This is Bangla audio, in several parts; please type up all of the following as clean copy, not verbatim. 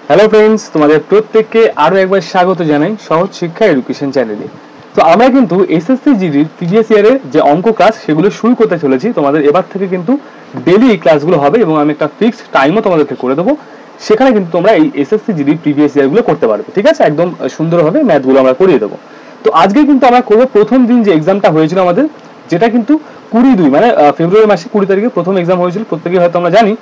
হ্যালো ফ্রেন্ডস, তোমাদের প্রত্যেককে আরো একবার স্বাগত জানাই সহজ শিক্ষা এডুকেশন চ্যানেলে। তো আমরা কিন্তু এসএসসি জিডির প্রিভিয়াস ইয়ারের যে অঙ্ক ক্লাস সেগুলো শুরু করতে চলেছি। তোমাদের এবার থেকে কিন্তু ডেইলি এই ক্লাসগুলো হবে এবং আমি একটা ফিক্সড টাইমও তোমাদেরকে করে দেবো। সেখানে কিন্তু তোমরা এই এসএসসি জিডির প্রিভিয়াস ইয়ারগুলো করতে পারবে, ঠিক আছে? একদম সুন্দরভাবে ম্যাথগুলো আমরা করিয়ে দেবো। তো আজকে কিন্তু আমরা করবো প্রথম দিন যে এক্সামটা হয়েছিল আমাদের, যেটা কিন্তু 22 মানে ফেব্রুয়ারি মাসে 20 তারিখে প্রথম এক্সাম হয়েছিল, প্রত্যেকেই হয়তো আমরা জানি।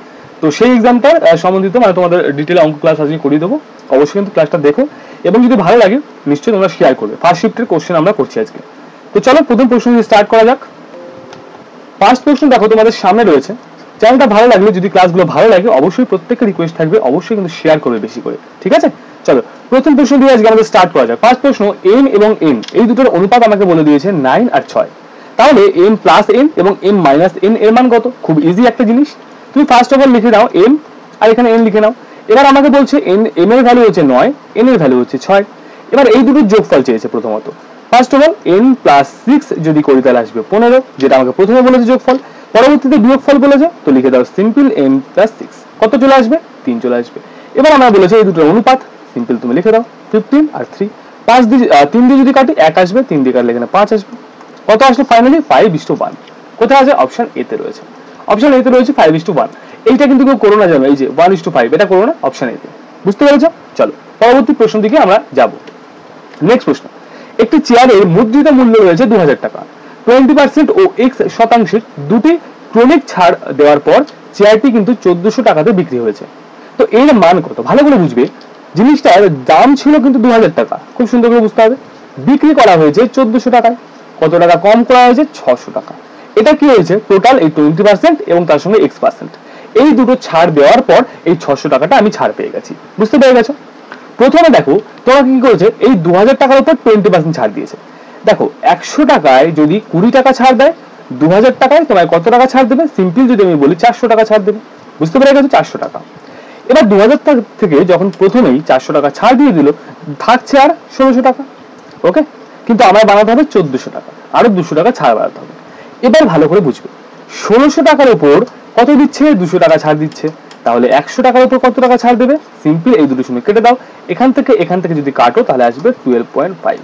তো সেই এক্সামটার সম্বন্ধিত মানে তোমাদের ডিটেলে অঙ্ক ক্লাস আজকে করিয়ে দেবো। অবশ্যই কিন্তু ক্লাসটা দেখো এবং যদি ভালো লাগে নিশ্চয়ই তোমরা শেয়ার করবে। ফার্স্ট শিফটের কোশ্চেন আমরা করছি আজকে। তো চলো প্রথম প্রশ্ন দিয়ে স্টার্ট করা যাক। ফার্স্ট প্রশ্ন দেখো তোমাদের সামনে রয়েছে। চ্যানেলটা ভালো লাগলে, যদি ক্লাসগুলো ভালো লাগে, অবশ্যই প্রত্যেকের রিকোয়েস্ট থাকবে অবশ্যই কিন্তু শেয়ার করবে বেশি করে, ঠিক আছে? চলো প্রথম প্রশ্ন দিয়ে আজকে আমাদের স্টার্ট করা যাক। ফার্স্ট প্রশ্ন, এম এবং এন এই দুটোর অনুপাত আমাকে বলে দিয়েছে 9 আর 6। তাহলে এম প্লাস এন এবং এম মাইনাস এন এর মান কত? খুব ইজি একটা জিনিস। তুমি ফার্স্ট অফ অল লিখে দাও এম আর এখানে এন লিখে নাও। এবার আমাকে বলছে এম এর ভ্যালু হচ্ছে 9, এন এর ভ্যালু হচ্ছে 6। এবার এই দুটোর যোগফল চেয়েছে। প্রথমত first of all N plus 6 যদি করি তাহলে আসবে 15, যেটা আমাকে প্রথমে বলেছে যোগফল। পরবর্তীতে বিয়োগফল বলেছে, তো লিখে দাও সিম্পল এন প্লাস 6। কত চলে আসবে? 3 চলে আসবে। এবার আমরা বলেছে এই দুটোর অনুপাত, সিম্পল তুমি লিখে দাও 15 আর 3। 3 দিয়ে যদি কাটি 1 আসবে, 3 দিয়ে কাটলে এখানে 5 আসবে। কত আসলে ফাইনালি? 5:1। কোথায় আছে? অপশন এ তে রয়েছে। অপশন এ তে রয়েছে 5:1। এইটা কিন্তু কেউ করো না, জানো, এই যে 1:5 এটা করো না, অপশন এ তে। বুঝতে পেরেছো? চলো পরবর্তী প্রশ্ন দিকে আমরা যাব। নেক্সট প্রশ্ন, একটি চেয়ারের মুদ্রিত মূল্য রয়েছে 2000 টাকা। 20% ও x% দুটি ক্রমিক ছাড় দেওয়ার পর চেয়ারটি কিন্তু 1400 টাকাতে বিক্রি হয়েছে। তো এর মান কত? ভালো করে বুঝবে। জিনিসটার দাম ছিল কিন্তু 2000 টাকা, খুব সুন্দর করে বুঝতে হবে। বিক্রি করা হয়েছে 1400 টাকায়। কত টাকা কম করা হয়েছে? 600 টাকা। এটা কি হয়েছে? টোটাল এই 20% এবং তার সঙ্গে x%, এই দুটো ছাড় দেওয়ার পর এই 600 টাকাটা আমি ছাড় পেয়ে গেছি। বুঝতে পেরে গেছো? প্রথমে দেখো তোমরা কি করেছে, এই 2000 টাকার উপর 20% ছাড় দিয়েছে। দেখো 100 টাকায় যদি 20 টাকা ছাড় দেয়, 2000 টাকায় তোমায় কত টাকা ছাড় দেবে? সিম্পল যদি আমি বলি 400 টাকা ছাড় দেবে। বুঝতে পেরে গেছো? 400 টাকা। এবার 2000 টাকা থেকে যখন প্রথমেই 400 টাকা ছাড় দিয়ে দিল, থাকছে আর 1600 টাকা। ওকে, কিন্তু আমায় বানাতে হবে 1400 টাকা, আরো 200 টাকা ছাড় বাড়াতে হবে। এবার ভালো করে বুঝবে, 1600 টাকার উপর কত দিচ্ছে? 200 টাকা ছাড় দিচ্ছে। তাহলে 100 টাকার উপর কত টাকা ছাড় দেবে? সিম্পল এই দুটো সময় কেটে দাও। এখান থেকে যদি কাটো তাহলে আসবে 12.5,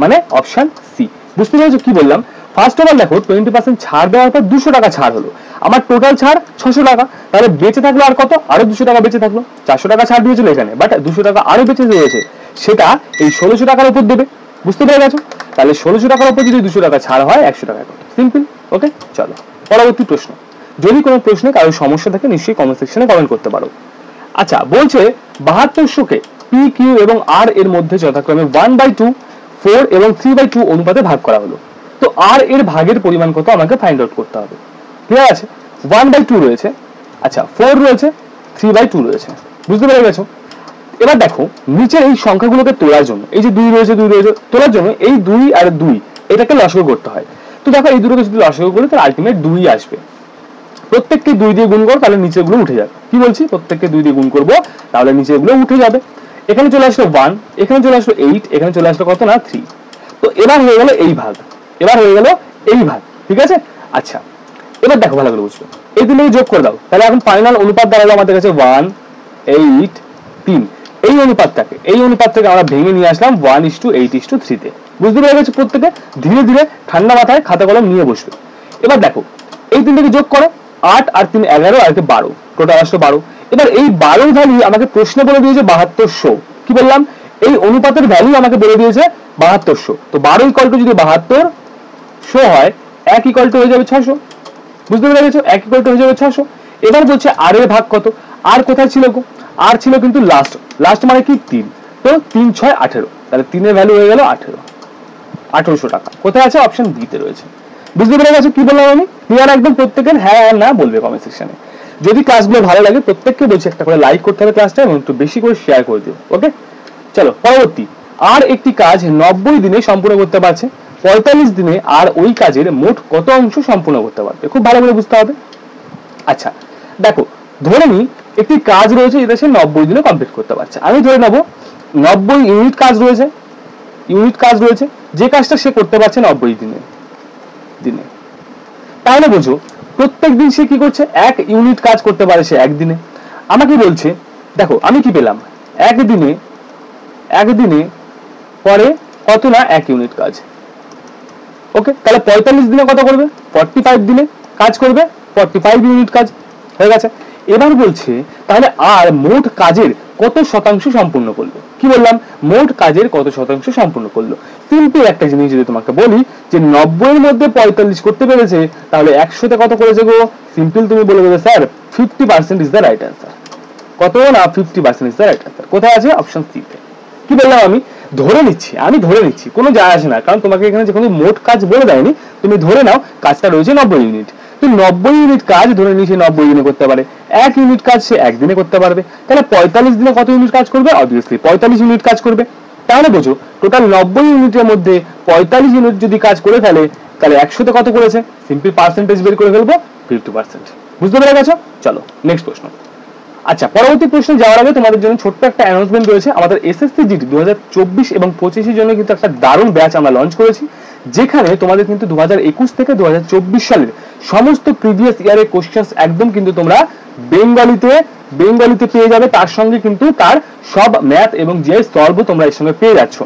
মানে অপশন সি। বুঝতে পেরেছো কি বললাম? ফার্স্ট অফ অল দেখো 20% ছাড় দেওয়ার পর 200 টাকা ছাড় হলো, আমার টোটাল ছাড় 600 টাকা। তাহলে বেঁচে থাকলো আর কত? আরো 200 টাকা বেঁচে থাকলো। 400 টাকা ছাড় দিয়েছিল এখানে, বাট 200 টাকা আরো বেঁচে রয়েছে, সেটা এই 1600 টাকার উপর দেবে। বুঝতে পেরে গেছো? তাহলে 1600 টাকার উপর যদি 200 টাকা ছাড় হয় 100 টাকা করে, সিম্পল। ওকে, চলো পরবর্তী প্রশ্ন। যদি কোনো প্রশ্নে কারোর সমস্যা থাকে নিশ্চয়ই কমেন্ট সেকশনে কমেন্ট করতে পারো। আচ্ছা, বলছে 7200কে পি, কিউ এবং আর এর মধ্যে যথাক্রমে 1/2, 4 এবং 3/2 অনুপাতে ভাগ করা হলো। তো আর এর ভাগের পরিমাণ কত আমাকে ফাইন্ড আউট করতে হবে। ক্লিয়ার আছে? 1/2 রয়েছে, আচ্ছা 4 রয়েছে, 3/2 রয়েছে। বুঝতে পেরে গেছো? এবার দেখো নিচের এই সংখ্যাগুলোকে তোলার জন্য, এই যে 2 রয়েছে তোলার জন্য এই 2 আর 2 এটাকে লসাগু করতে হয়। তো দেখো এই দুটোকে যদি লসাগু করি তাহলে আলটিমেট 2 আসবে। প্রত্যেককে 2 দিয়ে গুণ করো তাহলে নিচেগুলো উঠে যাবে। কি বলছি? প্রত্যেককে 2 দিয়ে গুণ করবো তাহলে নিচেগুলো উঠে যাবে। এখানে চলে আসলো 1, এখানে চলে আসলো 8, এখানে চলে আসলো কত না 3। তো এবার হয়ে গেল এই ভাগ, এবার হয়ে গেল এই ভাগ, ঠিক আছে? আচ্ছা এবার দেখো ভালো করে বুঝলো, এই দুটোকে যোগ করে দাও। তাহলে এখন ফাইনাল অনুপাত দাঁড়ালো আমাদের কাছে 1, 8, 3। এই অনুপাতটাকে আমরা ভেঙে নিয়ে আসলাম 1:8:3 তে। বুঝতে পেরে গেছো? প্রত্যেকে ধীরে ধীরে ঠান্ডা মাথায় খাতা কলম নিয়ে বসবে। এবার দেখো এই তিনটাকে যোগ করো, 8 আর 3 11 আর 12, টোটাল আসলো 12। এবার এই 12 ভ্যালু আমাকে প্রশ্ন বলে দিয়েছে 7200। কি বললাম? এই অনুপাতের ভ্যালু আমাকে বলে দিয়েছে 7200। তো 12 ইকুয়াল টু যদি 7200 হয়, 1 ইকুয়াল টু হয়ে যাবে 600। বুঝতে পেরে গেছো? 1 ইকুয়াল টু হয়ে যাবে 600। এবার বলছে আর এর ভাগ কত? আর কোথায় ছিল গো? আর ছিল কিন্তু লাস্ট মানে কি 3। তো 3 6 18, তাহলে 3 এর ভ্যালু হয়ে গেল 1800 টাকা। কোথায় আছে? অপশন বি তে রয়েছে। বুঝতে পেরে গেছো কি বললাম আমি? ক্লিয়ার একদম? প্রত্যেকের হ্যাঁ না বলবে কমেন্ট সেকশনে। যদি ক্লাসগুলো ভালো লাগে প্রত্যেককে বলছি একটা করে লাইক করতে হবে ক্লাসটা এবং একটু বেশি করে শেয়ার করে দিও। ওকে, চলো পরবর্তী। আর একটি কাজ 90 দিনে সম্পূর্ণ করতে পারছে, 45 দিনে আর ওই কাজের মোট কত অংশ সম্পূর্ণ করতে পারবে? খুব ভালো করে বুঝতে হবে। আচ্ছা দেখো, ধরে নি একটি কাজ রয়েছে যেটা সে 90 দিনে কমপ্লিট করতে পারছে। আমি ধরে নেবো 90 ইউনিট কাজ রয়েছে, যে কাজটা সে করতে পারছে 90 দিনে। তাহলে বোঝো প্রত্যেক দিন সে কি করছে? 1 ইউনিট কাজ করতে পারে সে একদিনে। আমাকে বলছে দেখো আমি কি পেলাম, একদিনে করে কত না 1 ইউনিট কাজ। ওকে, তাহলে 45 দিনে কত করবে? 45 দিনে কাজ করবে 45 ইউনিট কাজ হয়ে গেছে। এবার বলছে তাহলে আর মোট কাজের কত শতাংশ সম্পূর্ণ করলো? কি বললাম? মোট কাজের কত শতাংশ সম্পূর্ণ করলো। সিম্পল একটা জিনিস যদি তোমাকে বলি যে 90 এর মধ্যে 45 করতে পেরেছে, তাহলে 100 তে কত করেছে গো? সিম্পল তুমি বলে দেবে sir 50% is the right answer. কত না? 50% ইজ দ্য রাইট অ্যান্সার। কোথায় আছে? অপশন সি তে। কি বললাম? আমি ধরে নিচ্ছি, কোনো যায় আসে না, কারণ তোমাকে এখানে যে কোনো মোট কাজ বলে দেয়নি। তুমি ধরে নাও কাজটা রয়েছে 90 ইউনিট। তো 90 ইউনিট কাজ ধরে নিয়ে 90 দিনে করতে পারে, 1 ইউনিট কাজ সে 1 দিনে করতে পারবে। তাহলে 45 দিনে কত ইউনিট কাজ করবে? অবভিয়াসলি 45 ইউনিট কাজ করবে। তাহলে বোঝো টোটাল 90 ইউনিটের মধ্যে 45 ইউনিট যদি কাজ করে ফেলে, তাহলে 100 তে কত করেছে? সিম্পল পার্সেন্টেজ বের করে ফেলবো 50%। বুঝতে পেরে গেছো? চলো নেক্সট প্রশ্ন। আচ্ছা, পরবর্তী প্রশ্নে যাওয়ার আগে তোমাদের জন্য ছোট্ট একটা অ্যানাউন্সমেন্ট রয়েছে। আমাদের এসএসসি জিডি 2024 এবং 25 এর জন্য কিন্তু একটা দারুণ ব্যাচ আমরা লঞ্চ করেছি, যেখানে তোমাদের কিন্তু 2021 থেকে 2024 সালের সমস্ত প্রিভিয়াস ইয়ারের কোশ্চেন্স একদম কিন্তু তোমরা বেঙ্গলিতে পেয়ে যাবে। তার সঙ্গে কিন্তু তার সব ম্যাথ এবং জিএস সলভও তোমরা এর সঙ্গে পেয়ে যাচ্ছ।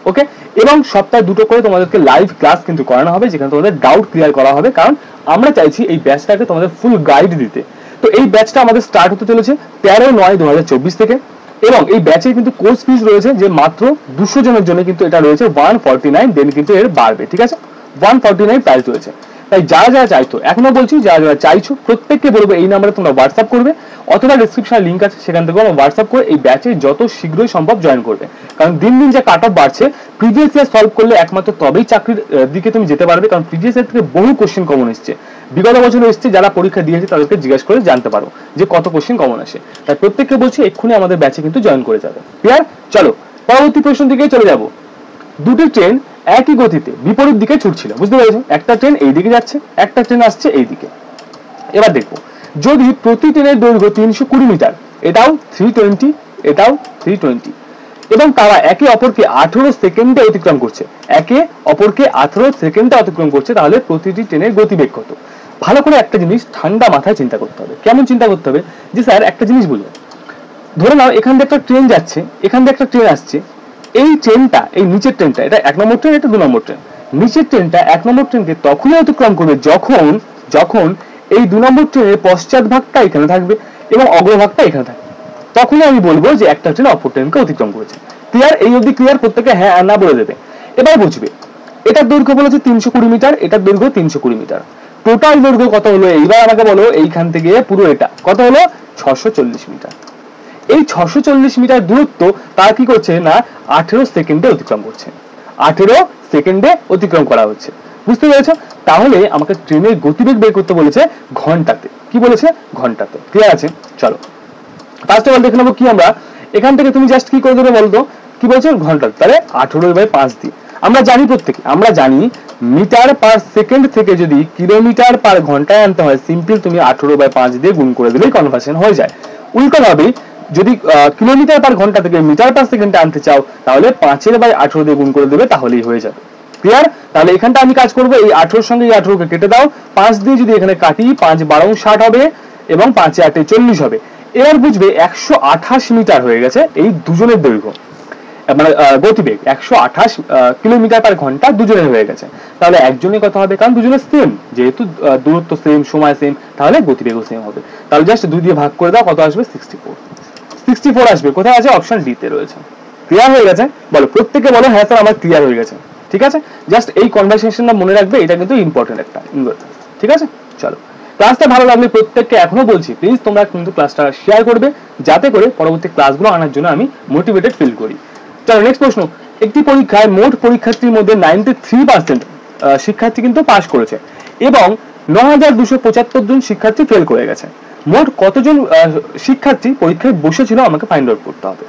ওকে, এবং সপ্তাহে 2টো করে তোমাদেরকে লাইভ ক্লাস কিন্তু করানো হবে, যেখানে তোমাদের ডাউট ক্লিয়ার করা হবে, কারণ আমরা চাইছি এই ব্যাচটাকে তোমাদের ফুল গাইড দিতে। তো এই ব্যাচটা আমাদের স্টার্ট হতে চলেছে 13/9/2024 থেকে, এবং এই ব্যাচের কিন্তু কোর্স ফিস রয়েছে যে মাত্র 200 জনের জন্য কিন্তু এটা রয়েছে 149, দেন কিন্তু এর বাড়বে। ঠিক আছে, 149 প্রাইস রয়েছে। তাই যারা চাইছো, এখনো বলছি যারা চাইছো প্রত্যেককে বলবো এই নাম্বারে তোমরা হোয়াটসঅ্যাপ করবে, অথবা ডেসক্রিপশনে লিংক আছে সেখান থেকে আমরা হোয়াটসঅ্যাপ করে এই ব্যাচে যত শীঘ্রই সম্ভব জয়েন করবে। কারণ দিন দিন যে কাট অফ বাড়ছে, প্রিভিয়াস ইয়ার সলভ করলে একমাত্র তবেই চাকরির দিকে তুমি যেতে পারবে, কারণ প্রিভিয়াস ইয়ার থেকে বহু কোশ্চেন কমন এসছে। বিগত বছরে এসছে, যারা পরীক্ষা দিয়েছে তাদেরকে জিজ্ঞাসা করে জানতে পারো যে কত কোশ্চেন কমন আসে। তাই প্রত্যেককে বলছি এক্ষুনি আমাদের ব্যাচে কিন্তু জয়েন করে যাবে। ক্লিয়ার? চলো পরবর্তী প্রশ্ন দিকে চলে যাব। দুটি ট্রেন একই গতিতে বিপরীত দিকে ছুটছিল, বুঝতে পেরেছো? একটা ট্রেন এই দিকে যাচ্ছে, একটা ট্রেন আসছে এই দিকে। এবার দেখো, যদি প্রতি ট্রেনের দৈর্ঘ্য 320 মিটার, এটাও 320, এটাও 320, এবং তারা একে অপরকে 18 সেকেন্ডে অতিক্রম করছে, তাহলে প্রতিটি ট্রেনের গতিবেগ কত? ভালো করে একটা জিনিস ঠান্ডা মাথায় চিন্তা করতে হবে। কেমন চিন্তা করতে হবে? যে স্যার একটা জিনিস বলবো, ধরে নাও এখান দিয়ে একটা ট্রেন যাচ্ছে, এখান দিয়ে একটা ট্রেন আসছে, এই ট্রেনটা, এই নিচের ট্রেনটা, এটা 1 নম্বর ট্রেন, এটা 2 নম্বর ট্রেন। নিচের ট্রেনটা 1 নম্বর ট্রেনকে তখনই অতিক্রম করবে যখন এই 2 নম্বর ট্রেনের পশ্চাৎ ভাগটা এখানে থাকবে এবং অগ্রভাগটা এখানে থাকবে। তখনই আমি বলবো যে একটা ট্রেন অপর ট্রেনকে অতিক্রম করেছে। ক্লিয়ার? এই অবধি ক্লিয়ার? প্রত্যেকে হ্যাঁ আর না বলে দেবে। এবার বুঝবে, এটার দৈর্ঘ্য বলেছে 320 মিটার, এটার দৈর্ঘ্য 320 মিটার। টোটাল দৈর্ঘ্য কত হলো? এইবার আমাকে বলো, এইখান থেকে পুরো এটা কত হলো? 640 মিটার। এই 640 মিটার দূরত্ব তারা কি করছে না 18 সেকেন্ডে অতিক্রম করছে, 18 সেকেন্ডে অতিক্রম করা হচ্ছে। বুঝতে পেরেছো? তাহলে আমাকে ট্রেনের গতিবেগ বের করতে বলেছে ঘন্টাতে। কি বলেছে? ঘন্টাতে। ক্লিয়ার আছে? চলো ফার্স্ট অফ অল দেখে নেবো কি আমরা। এখান থেকে তুমি জাস্ট কি করে দেবে বলতো? কি বলছে? ঘন্টাতে। তাহলে 18/5 দিয়ে আমরা জানি, প্রত্যেকে আমরা জানি মিটার পার সেকেন্ড থেকে যদি কিলোমিটার পার ঘন্টায় আনতে হয়, সিম্পল তুমি 18/5 দিয়ে গুণ করে দিলেই কনভার্সন হয়ে যায়। উল্টোভাবে যদি কিলোমিটার পার ঘন্টা থেকে মিটার পার সেকেন্ডে আনতে চাও, তাহলে 5/18 দিয়ে গুণ করে দেবে, তাহলেই হয়ে যাবে। ক্লিয়ার? তাহলে এখানটা আমি কাজ করবো, এই 18 সঙ্গে এই 18কে কেটে দাও, 5 দিয়ে যদি এখানে কাটি, 5×12 60 হবে এবং 5×8 40 হবে। এবার বুঝবে 128 মিটার হয়ে গেছে এই দুজনের দৈর্ঘ্য, মানে গতিবেগ 128 কিলোমিটার পার ঘন্টা দুজনের হয়ে গেছে। তাহলে একজনের কথা হবে, কারণ দুজনের সেম, যেহেতু দূরত্ব সেম, সময় সেম, তাহলে গতিবেগও সেম হবে। তাহলে জাস্ট 2 দিয়ে ভাগ করে দাও, কত আসবে? 64 আসবে। কোথায় আছে? অপশন ডি তে রয়েছে। ক্লিয়ার হয়ে গেছে? বলো, প্রত্যেকে বলো হ্যাঁ স্যার আমার ক্লিয়ার হয়ে গেছে। ঠিক আছে, জাস্ট এই কনভারসেশনটা মনে রাখবে, এটা কিন্তু ইম্পর্টেন্ট একটা। ঠিক আছে, চলো। ক্লাসটা ভালো লাগলে প্রত্যেককে এখনো বলছি, প্লিজ তোমরা কিন্তু ক্লাসটা শেয়ার করবে, যাতে করে পরবর্তী ক্লাসগুলো আনার জন্য আমি মোটিভেটেড ফিল করি। চলো নেক্সট প্রশ্ন। একটি পরীক্ষায় মোট পরীক্ষার্থীর মধ্যে 93% শিক্ষার্থী কিন্তু পাস করেছে এবং 9275 জন শিক্ষার্থী ফেল করে গেছে। মোট কতজন শিক্ষার্থী পরীক্ষায় বসেছিল আমাকে ফাইন্ড আউট করতে হবে।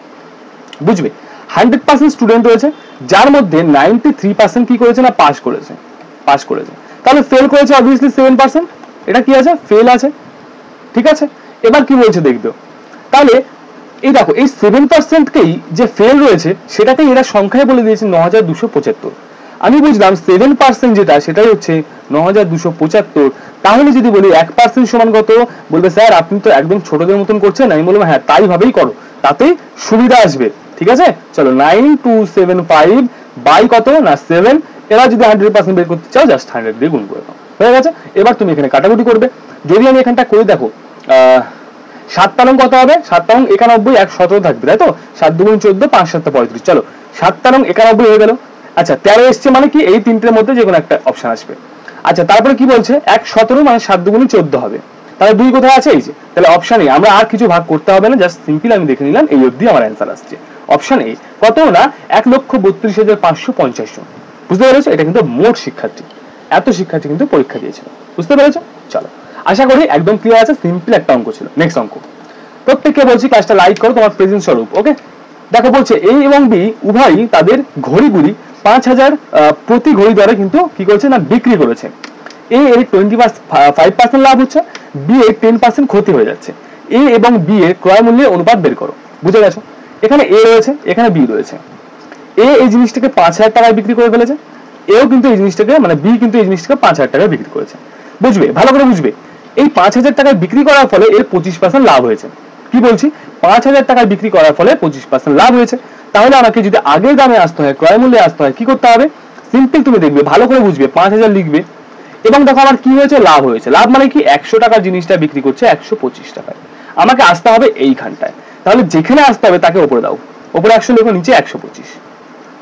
বুঝবে, 100% স্টুডেন্ট রয়েছে, যার মধ্যে 93% কি করেছে না পাস করেছে। তাহলে ফেল করেছে অবভিয়াসলি 7%, এটা কি আছে? ফেল আছে। ঠিক আছে, এবার কি বলছে দেখবে। তাহলে এই দেখো, এই 7%কেই যে ফেল রয়েছে সেটাকেই এরা সংখ্যায় বলে দিয়েছে 9275। আমি বুঝলাম 7% যেটা, সেটাই হচ্ছে 9275। তাহলে যদি বলি 1% সমান কত, বলবে স্যার আপনি তো একদম ছোটদের মতন করছেন। আমি বলবো হ্যাঁ তাই ভাবেই করো, তাতেই সুবিধা আসবে। ঠিক আছে, চলো 9275 বাই কত না 7। এবার যদি 100% বের করতে চাও জাস্ট 100 দিয়ে গুণ করে দাও, হয়ে গেছে। এবার তুমি এখানে কাটাকুটি করবে। যদি আমি এখানটা করে দেখো 7 তালং কত হবে, 7 তালং 91, 117 থাকবে, তাই তো। 7 দুগুণ 14, 5 7 35, চলো 7 তালং 91 হয়ে গেল। আচ্ছা 13 এসছে মানে কি এই তিনটের মধ্যে যে কোনো একটা অপশন আসবে। আচ্ছা তারপরে কি বলছে 117 মানে 7 দুগুণ 14 হবে, তাহলে 2 কোথায় আছে, এই যে। তাহলে অপশন এ, আমরা আর কিছু ভাগ করতে হবে না, জাস্ট সিম্পল আমি দেখে নিলাম, এই অবধি আমার অ্যান্সার আসছে। অপশন এ কত না 1,32,550 জন। বুঝতে পেরেছো, এটা কিন্তু মোট শিক্ষার্থী, এত শিক্ষার্থী কিন্তু পরীক্ষা দিয়েছিল। বুঝতে পেরেছো, চলো আশা করি একদম ক্লিয়ার আছে। সিম্পল একটা অঙ্ক ছিল। নেক্সট অঙ্ক, প্রত্যেককে বলছি ক্লাসটা লাইক করো তোমার প্রেজেন্ট স্বরূপ। ওকে, দেখো বলছে এ এবং বি উভয়ই তাদের ঘড়িগুলি 5,000 প্রতি ঘড়ি দরে কিন্তু কি করেছে না বিক্রি করেছে। এ এর 25% লাভ হচ্ছে, বি এর 10% ক্ষতি হয়ে যাচ্ছে। এ এবং বি এর ক্রয় মূল্যের অনুপাত বের করো। বুঝে গেছো, এখানে এ রয়েছে, এখানে বি রয়েছে। এ এই জিনিসটাকে 5,000 টাকায় বিক্রি করে ফেলেছে, এও কিন্তু এই জিনিসটাকে মানে বি কিন্তু এই জিনিসটাকে 5,000 টাকায় বিক্রি করেছে। বুঝবে, ভালো করে বুঝবে। এই 5,000 টাকায় বিক্রি করার ফলে এর 25% লাভ হয়েছে। কি বলছি, 5,000 টাকায় বিক্রি করার ফলে 25% লাভ হয়েছে। তাহলে আমাকে যদি আগের দামে আসতে হয়, ক্রয় মূল্যে আসতে হয়, কি করতে হবে, সিম্পল তুমি দেখবে, ভালো করে বুঝবে, 5,000 লিখবে এবং দেখো আমার কি হয়েছে, লাভ হয়েছে। লাভ মানে কি, 100 টাকার জিনিসটা বিক্রি করছে 125 টাকায়, আমাকে আসতে হবে এইখানটায়। তাহলে যেখানে আসতে হবে তাকে উপরে দাও, উপরে 100 লেখো, নিচে 125,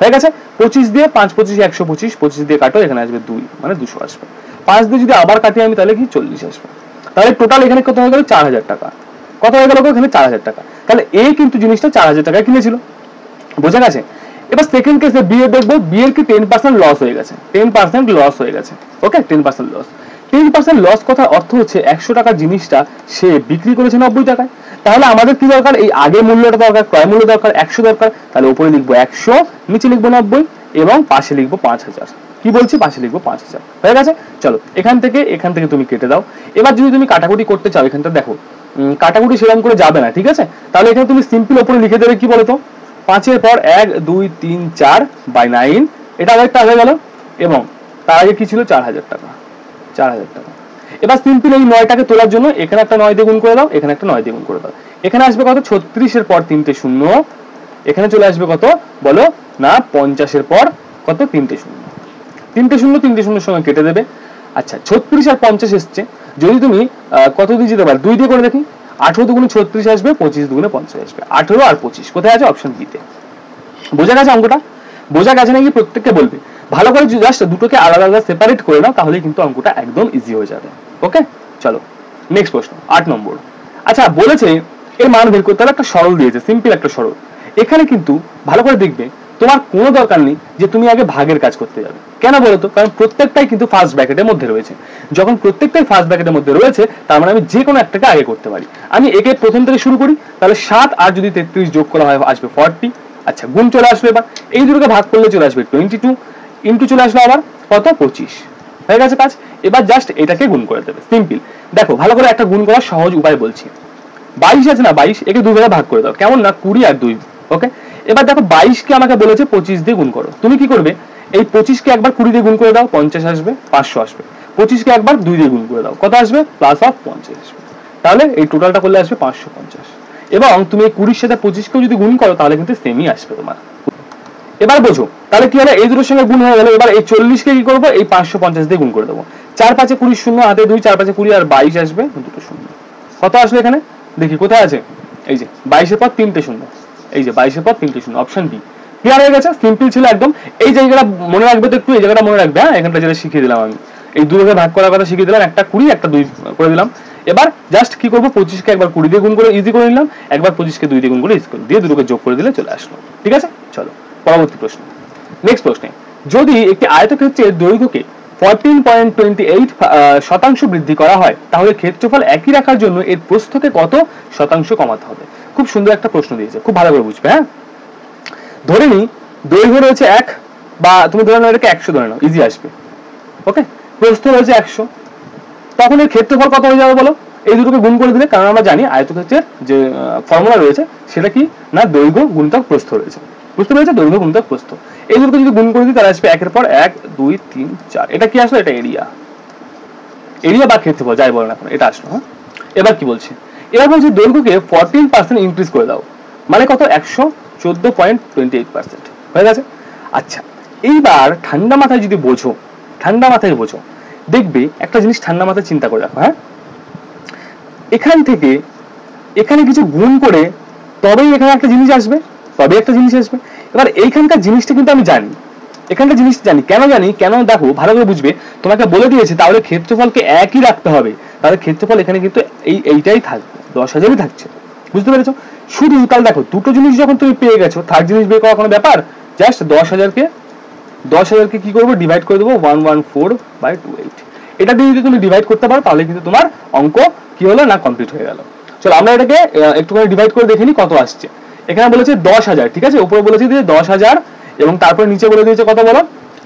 হয়ে গেছে। 25 দিয়ে 5 25 125, 25 দিয়ে কাটো, এখানে আসবে 2 মানে 200 আসবে। 5 দিয়ে যদি আবার কাটি আমি তাহলে কি 40 আসবে। তাহলে টোটাল এখানে কত হয়ে গেল, 4,000 টাকা। কত হয়ে গেল এখানে, 4,000 টাকা। তাহলে এ কিন্তু জিনিসটা 4,000 টাকায় কিনেছিল। বোঝা গেছে। এবার সেকেন্ড কেসে বি এর দেখবো, বি এর কি 10% লস হয়ে গেছে, 10% লস হয়ে গেছে। ওকে, 10% লস। 10% লস কথার অর্থ হচ্ছে 100 টাকার জিনিসটা সে বিক্রি করেছে 90 টাকায়। তাহলে আমাদের কি দরকার, এই আগে মূল্যটা দরকার, ক্রয় মূল্য দরকার, 100 দরকার। তাহলে উপরে লিখবো 100, নিচে লিখবো 90 এবং পাশে লিখবো 5,000। কি বলছি, পাশে লিখবো 5,000, হয়ে গেছে। চলো এখান থেকে তুমি কেটে দাও। এবার যদি তুমি কাটাকুটি করতে চাও, এখানটা দেখো কাটাকুটি সেরকম করে যাবে না, ঠিক আছে। তাহলে এখানে তুমি সিম্পল উপরে লিখে দেবে, কি বলতো, 5-এর পর 1 2 3 4 বাই 9, এটা আরেকটা হয়ে গেল। এবং তার আগে কি ছিল, 4,000 টাকা, 4,000 টাকা। এবার সিম্পল এই 9টাকে তোলার জন্য এখানে একটা 9 দিয়ে গুণ করে দাও, এখানে একটা 9 দিয়ে গুণ করে দাও। এখানে আসবে কত, 36-এর পর 3টে শূন্য। এখানে চলে আসবে কত বলো না, 50-এর পর কত, 3টে শূন্য। 3টে শূন্য 3টে শূন্যের সঙ্গে কেটে দেবে। আচ্ছা 36 আর 50 এসছে, যদি তুমি কত দিয়ে যেতে পারো, 2 দিয়ে করে দেখি। 18 দুগুণে 36 আসবে, 25 দুগুণে 50 আসবে। 18 আর 25 কোথায় আছে, অপশন বি তে। বোঝা গেছে অঙ্কটা, বোঝা গেছে নাকি প্রত্যেককে বলবে। ভালো করে জাস্ট দুটোকে আলাদা আলাদা সেপারেট করে নাও, তাহলে কিন্তু অঙ্কটা একদম ইজি হয়ে যাবে। ওকে, চলো নেক্সট প্রশ্ন, 8 নম্বর। আচ্ছা বলেছে এর মান বের করতে হলে একটা সরল দিয়েছে, সিম্পল একটা সরল। এখানে কিন্তু ভালো করে দেখবে, তোমার কোনো দরকার নেই যে তুমি আগে ভাগের কাজ করতে যাবে। কেন বলতো, কারণ প্রত্যেকটাই কিন্তু ফার্স্ট ব্র্যাকেটের মধ্যে রয়েছে। যখন প্রত্যেকটাই ফার্স্ট ব্র্যাকেটের মধ্যে রয়েছে, তার মানে আমি যে কোনো একটাকে আগে করতে পারি। আমি একে প্রথম থেকে শুরু করি, তাহলে 7 আর যদি 33 যোগ করা হয় আসবে 40। আচ্ছা গুণ চলে আসবে, এবার এই দুটোকে ভাগ করলে চলে আসবে 22, ইন্টু চলে আসবে আবার কত, 25, হয়ে গেছে কাজ। এবার জাস্ট এটাকে গুণ করে দেবে, সিম্পল। দেখো ভালো করে একটা গুণ করার সহজ উপায় বলছি। 22 আছে না, 22 একে 2 ভাগে ভাগ করে দাও, কেমন না, 20 আর 2। ওকে, এবার দেখো 22কে আমাকে বলেছে 25 দিয়ে গুণ করো। তুমি কি করবে, এই 25কে একবার 20 দিয়ে গুণ করে দাও, 50 আসবে, 500 আসবে। 25কে একবার 2 দিয়ে গুণ করে দাও, কত আসবে, প্লাস অফ 50 আসবে। তাহলে এই টোটালটা করলে আসবে 550। এবং তুমি এই 20-র সাথে 25কেও যদি গুণ করো তাহলে কিন্তু সেমই আসবে তোমার। এবার বোঝো, তাহলে কি হলো, এই দুটোর সঙ্গে গুণ হয়ে গেল। এবার এই 40কে কি করবো, এই 550 দিয়ে গুণ করে দেবো। 4 5 20 শূন্য, হাতে 2, 4 5 20 আর 22 আসবে, দুটো শূন্য। কত আসবে এখানে, দেখি কোথায় আছে, এই যে 22-এর পর 3টে শূন্য, এই যে 22-এর পর 3টে শূন্য, অপশন বি। ক্লিয়ার হয়ে গেছে, সিম্পল ছিল একদম। এই জায়গাটা মনে রাখবে তো একটু, এই জায়গাটা মনে রাখবে। হ্যাঁ, এখানটা যেটা শিখিয়ে দিলাম আমি, এই দুটোকে ভাগ করার কথা শিখিয়ে দিলাম, একটা 20 একটা 2 করে দিলাম। এবার জাস্ট কি করবো, 25কে একবার 20 দিয়ে গুণ করে ইজি করে নিলাম, একবার 25কে 2 দিয়ে গুণ করে ইজি করে দিয়ে দুটোকে যোগ করে দিলে চলে আসলো। ঠিক আছে, চলো পরবর্তী প্রশ্ন। নেক্সট প্রশ্নে, যদি একটি আয়তক্ষেত্রের দৈর্ঘ্যকে 14.28% বৃদ্ধি করা হয়, তাহলে ক্ষেত্রফল একই রাখার জন্য এর প্রস্থকে কত শতাংশ কমাতে হবে। খুব সুন্দর একটা প্রশ্ন দিয়েছে, খুব ভালো করে বুঝবে। হ্যাঁ, ধরে নি দৈর্ঘ্য রয়েছে 1, বা তুমি ধরে নাও এটাকে 100 ধরে নাও, ইজি আসবে। ওকে, প্রস্থ রয়েছে 100, তখন এর ক্ষেত্রফল কত হয়ে যাবে বলো, এই দুটোকে গুণ করে দিলে। কারণ আমরা জানি আয়তক্ষেত্রের যে ফর্মুলা রয়েছে সেটা কি না, দৈর্ঘ্য গুণিতক প্রস্থ রয়েছে। বুঝতে পেরেছো, দৈর্ঘ্য গুণিতক প্রস্থ। এই দুটোকে যদি গুণ করে দিই তাহলে আসবে 1-এর পর 1 2 3 4। এটা কি আসলো, এটা এরিয়া, এরিয়া বা ক্ষেত্রফল যাই বলেন এখন, এটা আসলো। হ্যাঁ, এবার কি বলছে, এবার বলছে দৈর্ঘ্যকে 14% ইনক্রিজ করে দাও। মানে কত 114.28% হয়ে গেছে। আচ্ছা এইবার ঠান্ডা মাথায় যদি বোঝো, ঠান্ডা মাথায় বোঝো, দেখবে একটা জিনিস ঠান্ডা মাথায় চিন্তা করে রাখো। হ্যাঁ, এখান থেকে এখানে কিছু গুণ করে তবেই এখানে একটা জিনিস আসবে, তবে একটা জিনিস আসবে। এবার এইখানকার জিনিসটা কিন্তু আমি জানি, এখানকার জিনিস জানি। কেন জানি? কেন দেখো ভালো করে বুঝবে। তোমাকে বলে দিয়েছে তাহলে ক্ষেত্রফলকে একই রাখতে হবে, তাহলে ক্ষেত্রফল এখানে কিন্তু এইটাই থাকবে, 10,000ই থাকছে। বুঝতে পেরেছো? শুধু তাহলে দেখো দুটো জিনিস যখন তুমি পেয়ে গেছো, থার্ড জিনিস বের করা কোনো ব্যাপার? জাস্ট 10,000কে কি করবো? ডিভাইড করে দেবো 114/28। এটা দিয়ে যদি তুমি ডিভাইড করতে পারো তাহলে কিন্তু তোমার অঙ্ক কি হলো না, কমপ্লিট হয়ে গেল। চলো আমরা এটাকে একটুখানি ডিভাইড করে দেখে নিই কত আসছে। এখানে বলেছে 10,000, ঠিক আছে, উপরে বলেছে দিয়ে 10,000 এবং তারপরে নিচে বলে দিয়েছে কত বলো?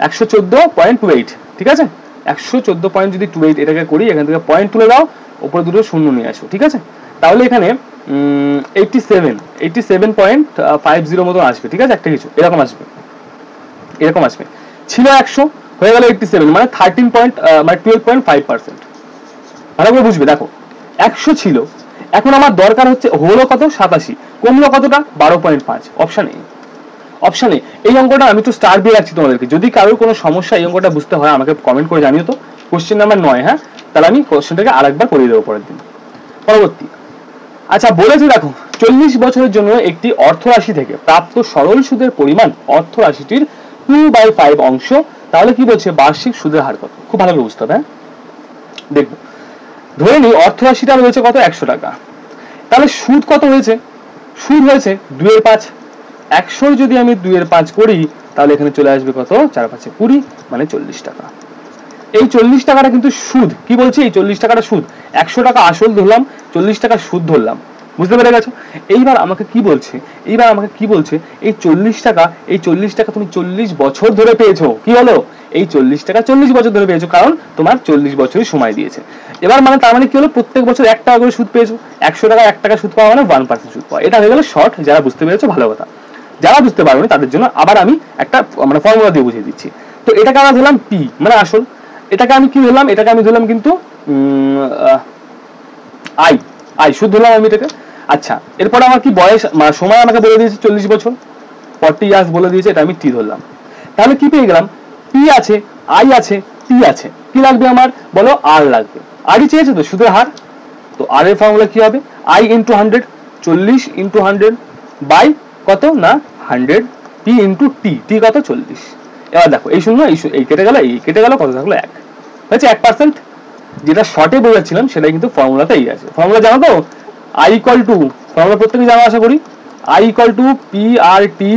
114.28, ঠিক আছে। 114.28 এটাকে করি, এখান থেকে পয়েন্ট তুলে দাও, উপরে দুটো শূন্য নিয়ে আসো, ঠিক আছে। তাহলে এখানে 87.50 মতো আসবে, ঠিক আছে, একটা কিছু এরকম আসবে, এরকম আসবে। ছিল 100, হয়ে গেল 87, মানে 12.5%। ভালো করে বুঝবে। দেখো 100 ছিল, এখন আমার দরকার হচ্ছে হলো কত? 87, কমলো কতটা? 12.5। Option A, option A. এই অঙ্কটা আমি তো স্টার দিয়ে রাখছি তোমাদেরকে, যদি কারোর কোনো সমস্যা এই অঙ্কটা বুঝতে হয় আমাকে কমেন্ট করে জানিও তো। কোশ্চেন নাম্বার 9, হ্যাঁ, তাহলে আমি কোশ্চেনটাকে আরেকবার করে দেবো পরের দিন। পরবর্তী, আচ্ছা বলেছি দেখো 40 বছরের জন্য একটি অর্থরাশি থেকে প্রাপ্ত সরল সুদের পরিমাণ অর্থ রাশিটির 2/5 অংশ, তাহলে কি বলছে? বার্ষিক সুদের হার কত? খুব ভালো করে বুঝতে হবে। হ্যাঁ, দেখবো ধরে নি অর্থ রাশিটা রয়েছে কত? 100 টাকা। তাহলে সুদ কত হয়েছে? সুদ হয়েছে 2/5। 100 যদি আমি 2/5 করি তাহলে এখানে চলে আসবে কত? 4×5 = 20, মানে 40 টাকা। এই 40 টাকাটা কিন্তু সুদ। কি বলছি? এই 40 টাকাটা সুদ। 100 টাকা আসল ধরলাম, 40 টাকা সুদ ধরলাম। বুঝতে পেরে গেছো? এইবার আমাকে কি বলছে? এইবার আমাকে কি বলছে? এই 40 টাকা তুমি 40 বছর ধরে পেয়েছো। কি হলো? এই 40 টাকা 40 বছর ধরে পেয়েছো, কারণ তোমার 40 বছরই সময় দিয়েছে। এবার মানে তার মানে কি হলো? প্রত্যেক বছর 1 টাকা করে সুদ পেয়েছো। 100 টাকা 1 টাকা সুদ পাওয়া মানে 1% সুদ পাওয়া। এটা হয়ে গেল শর্ট। যারা বুঝতে পেরেছো ভালো কথা, যারা বুঝতে পারোনি তাদের জন্য আবার আমি একটা মানে ফর্মুলা দিয়ে বুঝিয়ে দিচ্ছি। তো এটাকে আমরা ধরলাম পি, মানে আসল। এটাকে আমি কি ধরলাম? এটাকে আমি ধরলাম কিন্তু আই সুদ ধরলাম আমি এটাকে। আচ্ছা, এরপর আমার কি বয়স, সময় আমাকে বলে দিয়েছে 40 বছর, 40 ইয়ার্স বলে দিয়েছে, এটা আমি টি ধরলাম। তাহলে কি পেয়ে গেলাম? পি আছে, আই আছে, টি আছে। কি লাগবে আমার বলো? আর লাগবে। আরই চেয়েছে তো সুদের হার। তো আর এর ফর্মুলা কি হবে? আই ইন্টু 100, 40 ইন্টু 100 বাই কত না 100, পি ইন্টু টি, টি কত? 40। এবার দেখো এই শূন্য এই কেটে গেল, এই কেটে গেল, কত থাকলো? 1 হয়েছে 1%। যেটা শর্টে বোঝাচ্ছিলাম সেটাই কিন্তু ফর্মুলাতেই আছে। ফর্মুলা জানো তো? আই ইকুয়াল টু, ফর্মুলা প্রত্যেকে জানো আশা করি, I equal to P R T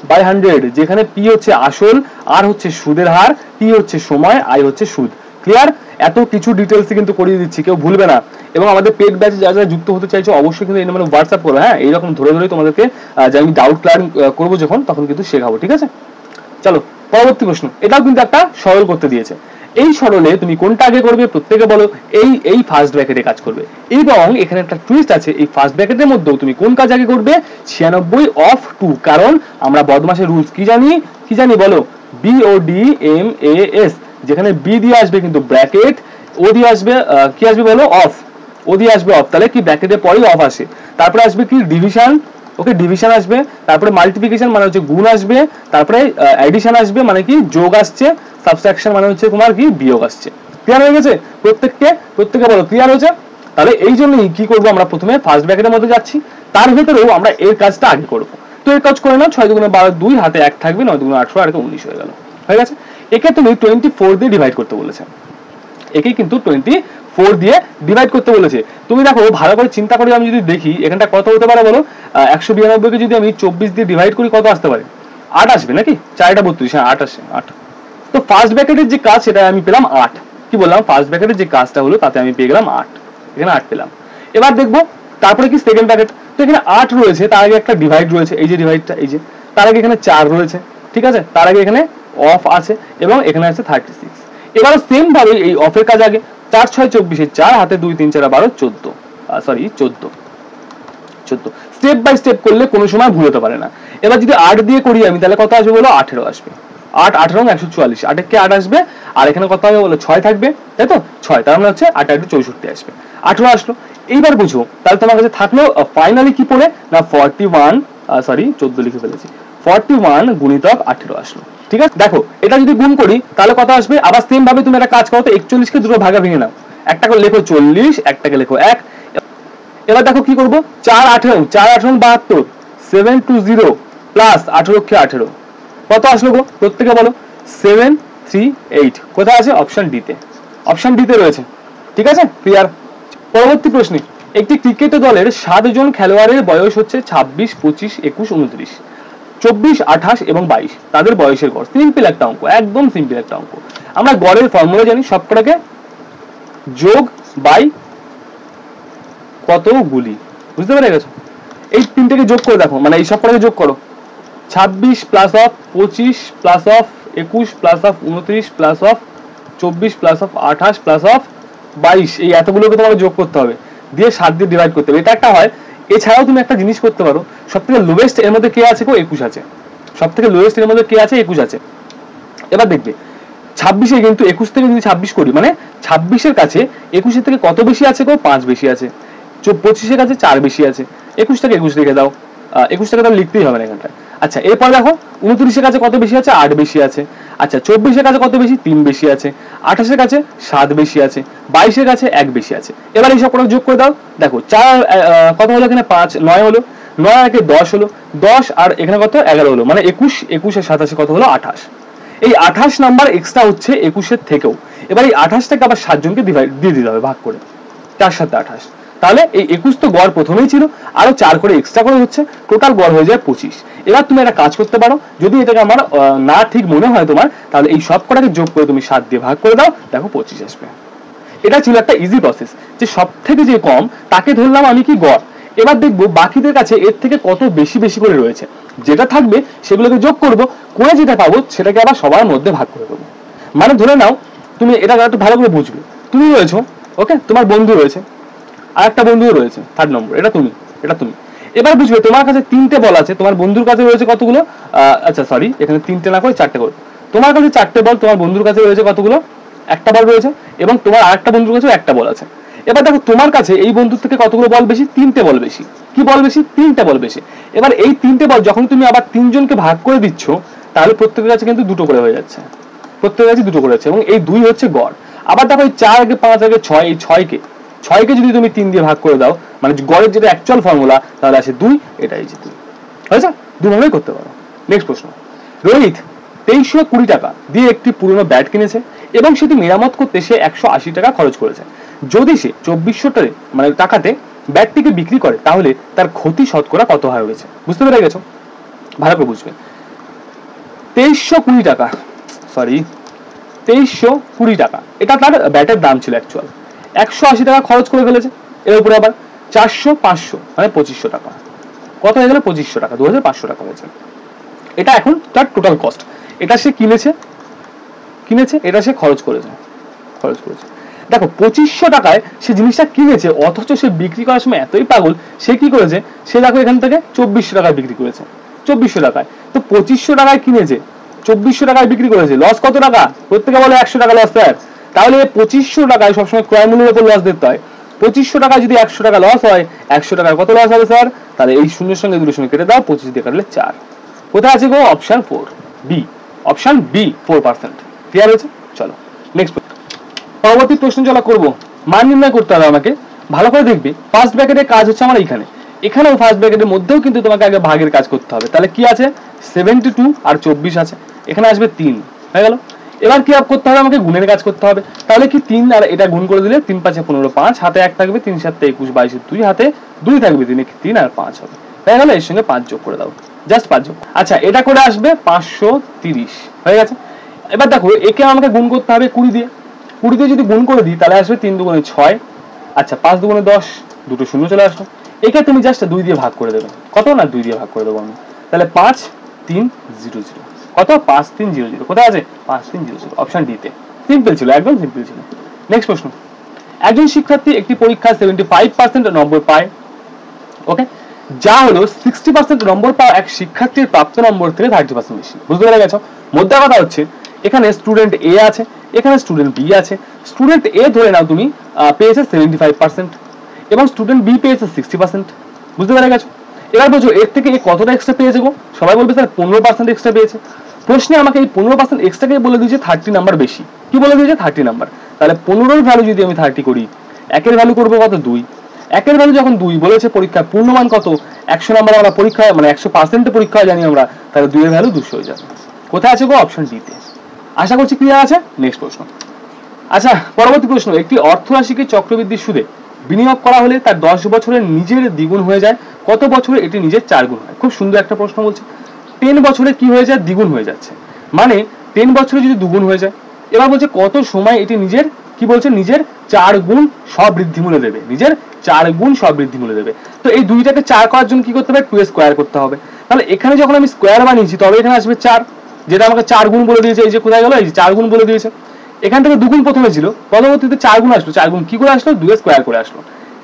by 100, যেখানে পি হচ্ছে আসল, আর হচ্ছে সুদের হার, টি হচ্ছে সময়, আই হচ্ছে সুদ। ক্লিয়ার? এত কিছু ডিটেলস কিন্তু করিয়ে দিচ্ছি, কেউ ভুলবে না। এবং আমাদের পেড ব্যাচে যারা যারা যুক্ত হতে চাইছো অবশ্যই কিন্তু এই নম্বরে হোয়াটসঅ্যাপ করো। হ্যাঁ, এইরকম ধরে ধরে তোমাদেরকে যে আমি ডাউট ক্লিয়ার করবো যখন, তখন কিন্তু শেখাবো, ঠিক আছে? চলো পরবর্তী প্রশ্ন। এটাও কিন্তু একটা সরল করতে দিয়েছে। এই সরলে তুমি কোনটা আগে করবে? প্রত্যেকে বলো। এই ফার্স্ট ব্র্যাকেটে কাজ করবে। এবং এখানে একটা টুইস্ট আছে, এই ফার্স্ট ব্র্যাকেটের মধ্যেও তুমি কোন কাজ আগে করবে? 96/2, কারণ আমরা বদমাশের রুলস কি জানি বলো? BODMAS, যেখানে বি দিয়ে আসবে কিন্তু ব্র্যাকেট, ও দিয়ে আসবে কি আসবে বলো? অফ। ও দিয়ে আসবে অফ, তাহলে কি ব্র্যাকেটের পরেই অফ আসে। তারপরে আসবে কি? ডিভিশন। ওকে, ডিভিশন আসবে। তারপরে মাল্টিপ্লিকেশন মানে হচ্ছে গুণ আসবে। তারপরে অ্যাডিশন আসবে মানে কি? যোগ আসছে। সাবট্রাকশন মানে হচ্ছে তোমার কি? বিয়োগ আসছে। ক্লিয়ার হয়ে গেছে? প্রত্যেকে বলো ক্লিয়ার হয়েছে? তাহলে এই জন্যই কি করবো? আমরা প্রথমে ফার্স্ট ব্র্যাকেটের মধ্যে যাচ্ছি, তার ভেতরেও আমরা এর কাজটা আগে করবো। তো এর কাজ করে নাও। 6 × 12 2, হাতে 1 থাকবে, 9 × 18 আর 19 হয়ে গেল। হয়ে গেছে? একে তুমি 24 দিয়ে ডিভাইড করতে বলেছে। একে কিন্তু 24 দিয়ে ডিভাইড করতে বলেছে। তুমি দেখো ভালো করে চিন্তা করে আমি যদি দেখি এখানটা কত হতে পারে বলো? 192 কে যদি আমি 24 দিয়ে ডিভাইড করি কত আসতে পারে? 8 আসবে নাকি? 4 × 32, হ্যাঁ 8 আসে, 8। তো ফার্স্ট ব্র্যাকেটের যে কাজ সেটা আমি পেলাম 8। কি বললাম? ফার্স্ট ব্র্যাকেটের যে কাজটা হলো তাতে আমি পেয়ে গেলাম 8। এখানে 8 পেলাম। এবার দেখবো তারপরে কি সেকেন্ড ব্র্যাকেট। তো এখানে 8 রয়েছে, তার আগে একটা ডিভাইড রয়েছে, এই যে ডিভাইডটা, এই যে তার আগে এখানে 4 রয়েছে, ঠিক আছে, তার আগে এখানে অফ আছে এবং এখানে আছে 36। এবারে সেম ভাবে এই অফের কাজ আগে 4 × 6 = 24, 4 হাতে 2 3 4 12 14, সরি 14। স্টেপ বাই স্টেপ করলে কোনো সময় ভুল হতে পারে না। এবার যদি 8 দিয়ে করি আমি তাহলে কত আসবে বলো? 18 আসবে। 8 18 144, 8 কে 8 আসবে, আর এখানে কত হবে বলো? 6 থাকবে, তাই তো? 6, তার মানে হচ্ছে 8 × 64 আসবে। 18 আসলো। এইবার বুঝো, তাহলে তোমার কাছে থাকলো ফাইনালি কি পড়ে না 41 সরি 14 লিখে ফেলেছি, 41 গুণিতক 18 আসলো। ঠিক আছে, দেখো এটা যদি গুণ করি তাহলে কত আসবে, আবার সেম ভাবে তুমি একটা কাজ করো তো, 41 কে দুটো ভাগে ভেঙে নাও, একটা করে লেখো 40, একটাকে লেখো 1। এবার দেখো কি করবো, 4 18 72, 720 প্লাস 18 কে 18 কত আসলো গো, প্রত্যেকে বলো। 738 কোথায় আছে, অপশন ডি তে, অপশন ডি তে রয়েছে। ঠিক আছে, ক্লিয়ার। পরবর্তী প্রশ্নে, একটি ক্রিকেট দলের 7 জন খেলোয়াড়ের বয়স হচ্ছে 26, 25, 21, 29, 24, 28 এবং 22, তাদের বয়সের গড়। সিম্পল একটা অঙ্ক, একদম সিম্পল একটা অঙ্ক। আমরা গড়ের ফর্মুলা জানি, সবকটাকে যোগ বাই কতগুলি, বুঝতে পেরে গেছো। এই তিনটাকে যোগ করে দেখো, মানে এই সবকটাকে যোগ করো, 26 plus of 25 plus of 21 plus of 29 plus of 24 plus of 28 plus of 22, এই এতগুলোকে তোমাকে যোগ করতে হবে, দিয়ে 7 দিয়ে ডিভাইড করতে হবে, এটা একটা হয়। এছাড়াও তুমি একটা জিনিস করতে পারো, সব থেকে লোয়েস্ট এর মধ্যে কে আছে গো, 21 আছে, সব থেকে লোয়েস্ট এর মধ্যে কে আছে, 21 আছে। এবার দেখবে 26-এ কিন্তু 21 থেকে যদি 26 করি, মানে 26-এর কাছে 21-এর থেকে কত বেশি আছে গো, 5 বেশি আছে। 25-এর কাছে 4 বেশি আছে, 21 থেকে 21 লিখে দাও, 21 টাকা তাহলে লিখতেই হবে না এখানটায়। আচ্ছা, এরপর দেখো 29-এর কাছে কত বেশি আছে, 8 বেশি আছে। আচ্ছা, 24-এর কাছে কত বেশি, 3 বেশি আছে। 28-এর কাছে 7 বেশি আছে। 22-এর কাছে 1 বেশি আছে। এবার এই সব করে যোগ করে দাও, দেখো 4 কত হলো, এখানে 5 9 হলো, 9 আর 10 হলো, 10 আর এখানে কত 11 হলো, মানে 21, 21 আর 27 কত হলো, 28। এই 28 নাম্বার এক্সট্রা হচ্ছে 21-এর থেকেও। এবার এই 28টাকে আবার 7 জনকে ডিভাইড দিয়ে দিতে হবে, ভাগ করে, 4 7 28, তাহলে এই 21 তো গড় প্রথমেই ছিল, আরো 4 করে এক্সট্রা করে হচ্ছে, টোটাল গড় হয়ে যায় 25। এবার তুমি একটা কাজ করতে পারো, যদি এটাকে আমার না ঠিক মনে হয় তোমার, তাহলে এই সব কটাকে যোগ করে তুমি 7 দিয়ে ভাগ করে দাও, দেখো 25 আসবে। এটা ছিল একটা ইজি প্রসেস, যে সব থেকে যে কম তাকে ধরলাম আমি কি গড়। এবার দেখবো বাকিদের কাছে এর থেকে কত বেশি বেশি করে রয়েছে, যেটা থাকবে সেগুলোকে যোগ করব, করে যেটা পাবো সেটাকে আবার সবার মধ্যে ভাগ করে দেবো। মানে ধরে নাও, তুমি এটা একটু ভালো করে বুঝবে, তুমি রয়েছো, ওকে, তোমার বন্ধু রয়েছে, আর একটা বন্ধু রয়েছে 3rd নম্বর, এটা তুমি, এটা তুমি। এবার বুঝবে তোমার কাছে 3টে বল আছে, তোমার বন্ধুর কাছে রয়েছে কতগুলো, আচ্ছা সরি, এখানে 3টে না করে 4টে করে, তোমার কাছে 4টে বল, তোমার বন্ধুর কাছে রয়েছে কতগুলো, একটা বল রয়েছে, এবং তোমার আরেকটা বন্ধুর কাছে একটা বল আছে। এবার দেখো তোমার কাছে এই বন্ধুর থেকে কতগুলো বল বেশি, 3টে বল বেশি। কি বল বেশি, 3টে বল বেশি। এবার এই 3টে বল যখন তুমি আবার 3 জনকে ভাগ করে দিচ্ছ, তাহলে প্রত্যেকের কাছে কিন্তু 2টো করে হয়ে যাচ্ছে, প্রত্যেকের কাছে 2টো করে যাচ্ছে, এবং এই 2 হচ্ছে গড়। আবার দেখো এই 4 আগে 5 আগে 6, এই 6কে যদি তুমি 3 দিয়ে ভাগ করে দাও, মানে গড়ের যেটা অ্যাকচুয়াল ফর্মুলা, তাহলে আছে 2, এটা এই যে 2, হয়েছে, দুভাবেই করতে পারো। নেক্সট প্রশ্ন, রোহিত 2320 টাকা দিয়ে একটি পুরনো ব্যাট কিনেছে এবং সেটি মেরামত করতে সে 180 টাকা খরচ করেছে। যদি সে 2400 মানে টাকাতে ব্যাটটিকে বিক্রি করে, তাহলে তার ক্ষতি শতকরা কত হয়ে গেছে, বুঝতে পেরে গেছো, ভালো করে বুঝবে। 2320 টাকা, সরি 2320 টাকা, এটা তার ব্যাটের দাম ছিল অ্যাকচুয়াল, 180 টাকা খরচ করে ফেলেছে, এর উপরে আবার 400 500 মানে 2500 টাকা, কত হয়ে গেল, 2500 টাকা, 2500 টাকা হয়েছে। এটা এখন তার টোটাল কস্ট, এটা সে কিনেছে, এটা সে খরচ করেছে। দেখো 2500 টাকায় সে জিনিসটা কিনেছে, অথচ সে বিক্রি করার সময় এতই পাগল, সে কি করেছে, সে দেখো এখান থেকে 2400 টাকায় বিক্রি করেছে, 2400 টাকায়, তো 2500 টাকায় কিনেছে, 2400 টাকায় বিক্রি করেছে, লস কত টাকা, প্রত্যেকে বলে 100 টাকা লস স্যার। তাহলে 2500 টাকায় সবসময় ক্রয় মূল্যের উপর লস দিতে হয়, 2500 টাকায় যদি 100 টাকা লস হয়, 100 টাকায় কত লস হবে স্যার, তাহলে এই শূন্যের সঙ্গে দুটোর সঙ্গে কেটে দাও, 25 দিয়ে কাটলে 4, কোথায় আছে গো, option 4 B, option B 4%। Clear হয়েছে, চলো নেক্সট পরবর্তী প্রশ্ন চলা করবো। মান নির্ণয় করতে হবে আমাকে, ভালো করে দেখবে। ফার্স্ট ব্র্যাকেটের কাজ হচ্ছে আমার এখানেও ফার্স্ট ব্র্যাকেটের মধ্যেও কিন্তু তোমাকে আগে ভাগের কাজ করতে হবে। তাহলে কি আছে, 72 আর 24 আছে, এখানে আসবে 3, হয়ে গেল। এবার কি করতে হবে, আমাকে গুণের কাজ করতে হবে। তাহলে কি 3 আর এটা গুণ করে দিলে 3 5 15 5, হাতে 1 থাকবে, 3 7 21 22 2, হাতে 2 থাকবে, 3 আর 5 হবে, হয়ে গেল। এর সঙ্গে 5 যোগ করে দাও, জাস্ট 5 যোগ। আচ্ছা, এটা করে আসবে 530, হয়ে গেছে। এবার দেখো একে আমাকে গুণ করতে হবে 20 দিয়ে, 20 দিয়ে যদি গুণ করে দিই তাহলে আসবে 3 দুগুণে 6, আচ্ছা 5 দুগুণে 10, দুটো শূন্য চলে আসলো। একে তুমি জাস্ট 2 দিয়ে ভাগ করে দেবে, কত না 2 দিয়ে ভাগ করে দেবো আমি, তাহলে 5 3 0 0, কত 5 3 0 0, কোথায় আছে 5 3 0 0, অপশন ডি তে। সিম্পল ছিল, একদম সিম্পল ছিল। নেক্সট প্রশ্ন, একজন শিক্ষার্থী একটি পরীক্ষায় 75% নম্বর পায়, ওকে, যা হলো 60% নম্বর পাওয়া এক শিক্ষার্থীর প্রাপ্ত নম্বর থেকে 30% বেশি, বুঝতে পেরে গেছো। মধ্যে কথা হচ্ছে এখানে স্টুডেন্ট এ আছে, এখানে স্টুডেন্ট বি আছে। স্টুডেন্ট এ ধরে নাও তুমি পেয়েছে 75% এবং স্টুডেন্ট বি পেয়েছে 60%, বুঝতে পেরে গেছো। এবার বোঝো এর থেকে কতটা এক্সট্রা পেয়েছে গো, সবাই বলবে স্যার 15% এক্সট্রা পেয়েছে। প্রশ্নে আমাকে এই 15% এক্সট্রাকে বলে দিয়েছে 30 নাম্বার বেশি, কি বলে দিয়েছে 30 নাম্বার। তাহলে 15 ভ্যালু যদি আমি 30 করি, একের ভ্যালু করবো কত 2, একের ভ্যালু যখন 2 বলেছে পরীক্ষায় পূর্ণমান কত 100 নাম্বার আমরা পরীক্ষায় মানে 100% পরীক্ষায় জানি আমরা, তাহলে 2 এর ভ্যালু 200 হয়ে যাবে। কোথায় আছে গো, অপশন ডি তে। আশা করছি ক্লিয়ার আছে। নেক্সট প্রশ্ন। আচ্ছা পরবর্তী প্রশ্ন, একটি অর্থরাশিকে চক্রবৃদ্ধি সুদে বিনিয়োগ করা হলে তার 10 বছরে নিজের দ্বিগুণ হয়ে যায়, কত বছরে এটি নিজের 4 গুণ হয়? খুব সুন্দর একটা প্রশ্ন বলছে। 10 বছরে কি হয়ে যায়, দ্বিগুণ হয়ে যাচ্ছে, মানে 10 বছরে যদি দুগুণ হয়ে যায়, এবার বলছে কত সময় এটি নিজের কি বলছে নিজের 4 গুণ স্ববৃদ্ধি মূল্য দেবে, নিজের 4 গুণ স্ববৃদ্ধি মূল্য দেবে। তো এই দুইটাকে 4 করার জন্য কি করতে হবে, 2 স্কয়ার করতে হবে। তাহলে এখানে যখন আমি স্কয়ার বানিয়েছি তবে এখানে আসবে 4, যেটা আমাকে 4 গুণ বলে দিয়েছে, এই যে কোথায় গেল, এই যে 4 গুণ বলে দিয়েছে। এখান থেকে দুগুণ প্রথমে ছিল, পরবর্তীতে 4 গুণ আসলো, 4 গুণ কি করে আসলো, 2 স্কয়ার করে আসলো।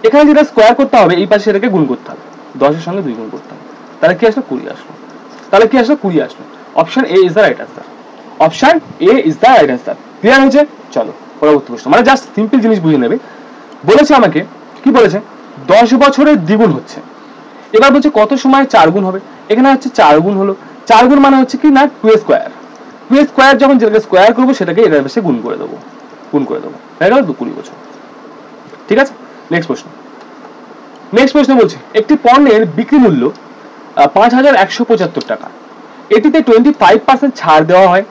এখানে যেটা স্কয়ার করতে হবে এই পাশে সেটাকে গুণ করতে হবে, 10 এর সঙ্গে 2 গুণ করতে হবে, তাহলে কি আসলো 20 আসলো। তাহলে কি আসলো 20 আসলো। Option A is the right answer, option A is the right answer. Clear হয়েছে? চলো পরবর্তী প্রশ্ন, মানে জাস্ট সিম্পল জিনিস বুঝে নেবে। বলেছে আমাকে কি বলেছে, 10 বছরের দ্বিগুণ হচ্ছে, এবার বলছে কত সময় 4 গুণ হবে। এখানে হচ্ছে 4 গুণ হলো, 4 গুণ মানে হচ্ছে কি না 2 স্কয়ার, 2 স্কয়ার যখন যেটাকে স্কয়ার করবো সেটাকে এর পাশে গুণ করে দেবো, গুণ করে দেবো, হয়ে গেল 20 বছর। ঠিক আছে। নেক্সট প্রশ্ন। নেক্সট প্রশ্ন বলছে একটি পণ্যের বিক্রি মূল্য 5175 টাকা, এটিতে 25% ছাড় দেওয়া হয়,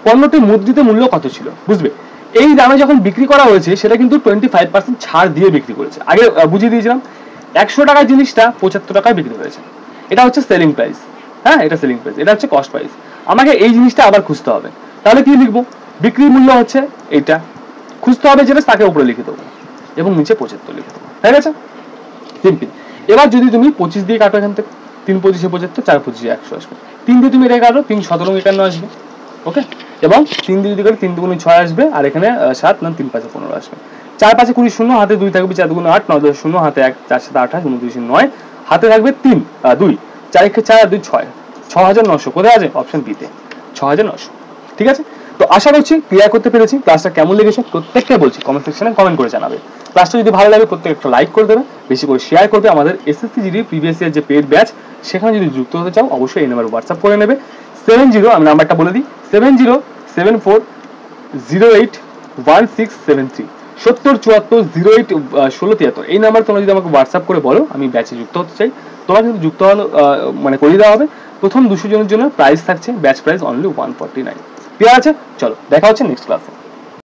পণ্যটির মুদ্রিত মূল্য কত ছিল? বুঝবে এই দামে যখন বিক্রি করা হয়েছে সেটা কিন্তু 25% ছাড় দিয়ে বিক্রি করেছে। আগে বুঝিয়ে দিয়েছিলাম 100 টাকার জিনিসটা 75 টাকায় বিক্রি হয়েছে, এটা হচ্ছে সেলিং প্রাইস। হ্যাঁ এটা সেলিং প্রাইস, এটা হচ্ছে কস্ট প্রাইস। আমাকে এই জিনিসটা আবার খুঁজতে হবে, তাহলে কি লিখবো, বিক্রি মূল্য হচ্ছে এটা, খুঁজতে হবে যেটা তাকে উপরে লিখে দেবো এবং নিচে 75 লিখে দেবো, ঠিক আছে সিম্পল। এবার যদি তুমি 25 দিয়ে কাটো, এখান থেকে 3 25 75, 4 25 100 আসবে, 3 দিয়ে তুমি এটা কাটো 3 17 51 আসবে, ওকে। এবং 3 দিয়ে যদি কাটো 3 2 6 আসবে, আর এখানে 7 9 3 5 15 আসবে, 4 5 20 0, হাতে 2 থাকবে, 4 2 8 9 10 0, হাতে 1 4 7 28 29 9, হাতে থাকবে 3 2 4 1 4 2 6 6900। কোথায় আছে, অপশন বি তে 6900। ঠিক আছে। তো আশা করছি ক্লিয়ার করতে পেরেছি। ক্লাসটা কেমন লেগেছে প্রত্যেককে বলছি কমেন্ট সেকশনে কমেন্ট করে জানাবে। ক্লাসটা যদি ভালো লাগে প্রত্যেক একটা লাইক করে দেবে, বেশি করে শেয়ার করবে। আমাদের এসএসসি জিডি প্রিভিয়াস ইয়ার যে পেড ব্যাচ সেখানে যদি যুক্ত হতে চাও অবশ্যই এই নাম্বারে হোয়াটসঅ্যাপ করে নেবে 70, আমি নাম্বারটা বলে দিই 7074081673, 7074081673। এই নাম্বার তোমরা যদি আমাকে হোয়াটসঅ্যাপ করে বলো আমি ব্যাচে যুক্ত হতে চাই, তোমরা কিন্তু যুক্ত হলো মানে করিয়ে দেওয়া হবে। প্রথম 200 জনের জন্য প্রাইস থাকছে, ব্যাচ প্রাইস অনলি 149। ক্লিয়ার আছে? চলো দেখা হচ্ছে নেক্সট ক্লাসে।